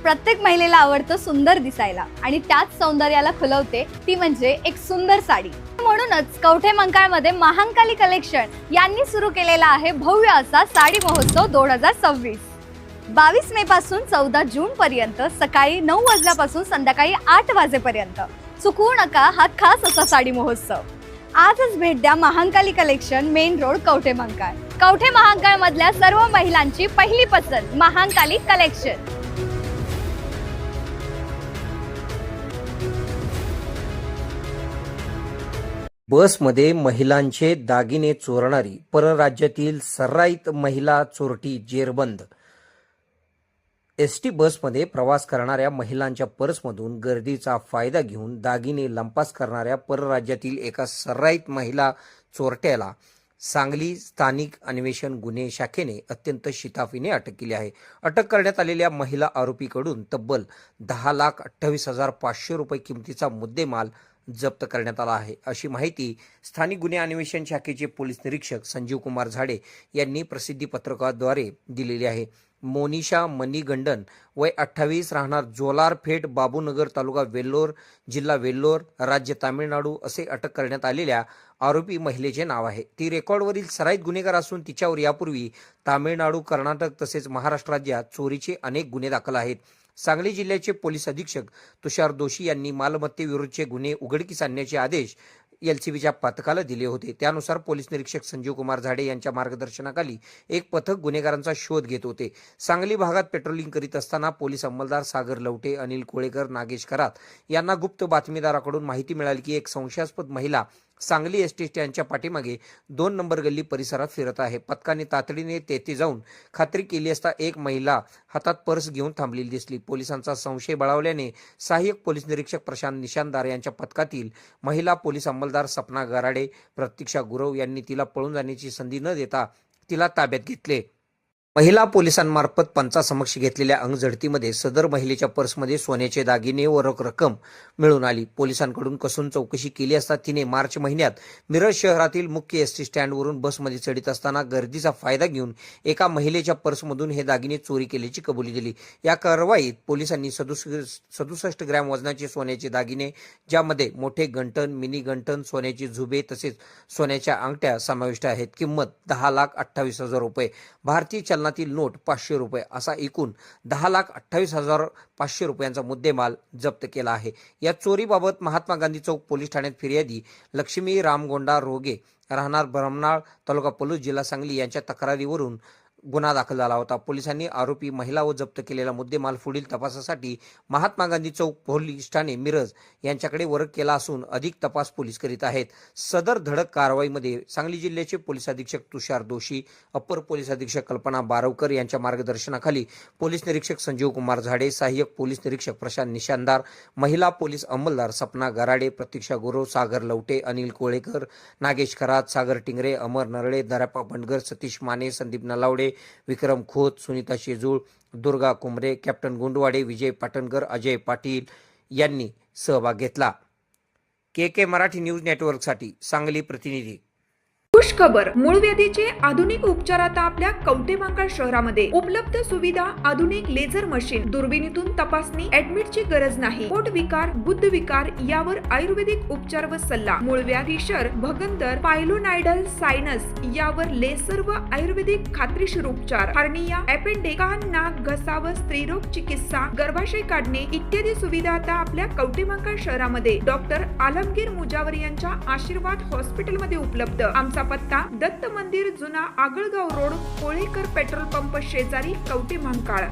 प्रत्येक महिलेला आवडतं सुंदर दिसायला आणि त्याच सौंदर्याला खुलवते ती म्हणजे एक सुंदर साडी। म्हणूनच कवठे मंकाळमध्ये महांकाली कलेक्शन यांनी सुरू केलेला आहे भव्य असा साडी महोत्सव 2026। 22 मे पासून 14 जून पर्यंत सकाळी 9 वाजल्यापासून संध्याकाळी 8 वाजेपर्यंत चुकवू नका हा खास असा साडी महोत्सव। आजच भेट द्या Mahankali collection, main road, Kavathe मंकाळ। Kavathe Mahankal मधल्या सर्व महिलांची पहिली पसंत महांकाली कलेक्शन। बसमध्ये महिलांचे दागिने चोरणारी परराज्यातील सर्राईत महिला चोरटी जेरबंद। एसटी बसमध्ये प्रवास करणाऱ्या महिलांच्या पर्समधून गर्दीचा फायदा घेऊन दागिने लंपास करणाऱ्या परराज्यातील एका सर्राईत महिला चोरट्याला सांगली स्थानिक अन्वेषण गुन्हे शाखेने अत्यंत शिताफीने अटक केली आहे। अटक करण्यात आलेल्या महिला आरोपीकडून तब्बल 10,28,500 रुपये किमतीचा मुद्देमाल जप्त करण्यात आला आहे, अशी माहिती स्थानिक गुन्हे अन्वेषण शाखेचे पोलीस निरीक्षक संजीव कुमार झाडे यांनी प्रसिद्धी पत्रकाद्वारे दिलेली आहे। मोनिशा मणिगंडन, वय 28, राहणार जोलारपेठ, बाबूनगर, तालुका वेल्लोर, जिल्हा वेल्लोर, राज्य तामिळनाडू असे अटक करण्यात आलेल्या आरोपी महिलेचे नाव आहे। ती रेकॉर्डवरील सराईत गुन्हेगार असून तिच्यावर यापूर्वी तामिळनाडू, कर्नाटक तसेच महाराष्ट्र राज्यात चोरीचे अनेक गुन्हे दाखल आहेत। सांगली जिल्ह्याचे पोलीस अधीक्षक तुषार दोशी यांनी मालमत्तेविरुद्धचे गुन्हे उघडकीस आणण्याचे आदेश एलसीबीच्या पथकाला दिले होते। त्यानुसार पोलीस निरीक्षक संजीव कुमार झाडे यांच्या मार्गदर्शनाखाली एक पथक गुन्हेगारांचा शोध घेत होते। सांगली भागात पेट्रोलिंग करीत असताना पोलीस अंमलदार सागर लवटे, अनिल कोळेकर, नागेश करात यांना गुप्त बातमीदाराकडून माहिती मिळाली की एक संशयास्पद महिला सांगली एसटी स्टँडच्या पाठीमागे 2 नंबर गल्ली परिसरात फिरत आहे। पथकाने तातडीने तेथे जाऊन खात्री केली असता एक महिला हातात पर्स घेऊन थांबलेली दिसली। पोलिसांचा संशय बळावल्याने सहाय्यक पोलीस निरीक्षक प्रशांत निशानदार यांच्या पथकातील महिला पोलीस अंमलदार सपना गराडे, प्रतीक्षा गुरव यांनी तिला पळून जाण्याची संधी न देता तिला ताब्यात घेतले। महिला पोलिसांमार्फत पंचासमक्ष घेतलेल्या अंगझडतीमध्ये सदर महिलेच्या पर्समध्ये सोन्याचे दागिने व रोख रक्कम मिळून आली। पोलिसांकडून कसून चौकशी केली असता तिने मार्च महिन्यात मिरज शहरातील मुख्य एसटी स्टँडवरून बसमध्ये चढीत असताना गर्दीचा फायदा घेऊन एका महिलेच्या पर्समधून हे दागिने चोरी केल्याची कबुली दिली। या कारवाईत पोलिसांनी 67 ग्रॅम वजनाचे सोन्याचे दागिने, ज्यामध्ये मोठे गंठण, मिनी गंठण, सोन्याची झुबे तसेच सोन्याच्या अंगठ्या समाविष्ट आहेत। किंमत 10,28,000 रुपये, भारतीय चलनातील नोट 500 रुपये असा एकूण 10,28,500 रुपयांचा मुद्देमाल जप्त केला आहे। या चोरीबाबत महात्मा गांधी चौक पोलीस ठाण्यात फिर्यादी लक्ष्मी रामगोंडा रोगे, राहणार ब्रह्मनाळ, तालुका पलूस, जिल्हा सांगली यांच्या तक्रारीवरून गुन्हा दाखल झाला होता। पोलिसांनी आरोपी महिला व जप्त केलेला मुद्देमाल पुढील तपासासाठी महात्मा गांधी चौक पोलीस ठाणे मिरज यांच्याकडे वर्ग केला असून अधिक तपास पोलीस करीत आहेत। सदर धडक कारवाईमध्ये सांगली जिल्ह्याचे पोलीस अधीक्षक तुषार दोशी, अप्पर पोलीस अधीक्षक कल्पना बारवकर यांच्या मार्गदर्शनाखाली पोलीस निरीक्षक संजीव कुमार झाडे, सहाय्यक पोलीस निरीक्षक प्रशांत निशानदार, महिला पोलीस अंमलदार सपना गराडे, प्रतीक्षा गुरव, सागर लवटे, अनिल कोळेकर, नागेश करात, सागर टिंगरे, अमर नरळे, दरापा बंडगर, सतीश माने, संदीप नलावडे, विक्रम खोत, सुनीता शेजूळ, दुर्गा कुमरे, कॅप्टन गुंडवाडे, विजय पाटणकर, अजय पाटील यांनी सहभाग घेतला। के मराठी न्यूज नेटवर्कसाठी सांगली प्रतिनिधी। खुश खबर, मूळव्याधीचे आधुनिक उपचार आता आपल्या कवठे मंकाळ शहरामध्ये उपलब्ध सुविधा, आधुनिक लेझर मशीन, दुर्बिणीतून तपासणी, ऍडमिटची गरज नाही। पोट विकार, बुद्ध विकार यावर आयुर्वेदिक उपचार व सल्ला, मूळव्याधी, शर, भगंदर, पायलोनायडल, सायनस यावर लेसर व आयुर्वेदिक खात्रीशीर उपचार, हार्निया, अपेंडिक्स, कान, नाक, घसा व स्त्रीरोग चिकित्सा, गर्भाशय काढणे इत्यादी सुविधा आता आपल्या कवठे मंकाळ शहरामध्ये डॉक्टर आलमगीर मुजावर यांच्या आशीर्वाद हॉस्पिटलमध्ये उपलब्ध। आमचा पत्ता दत्त मंदिर, जुना Agalgaon road, Kolekar petrol pump शेजारी, कवठे मंकाळ।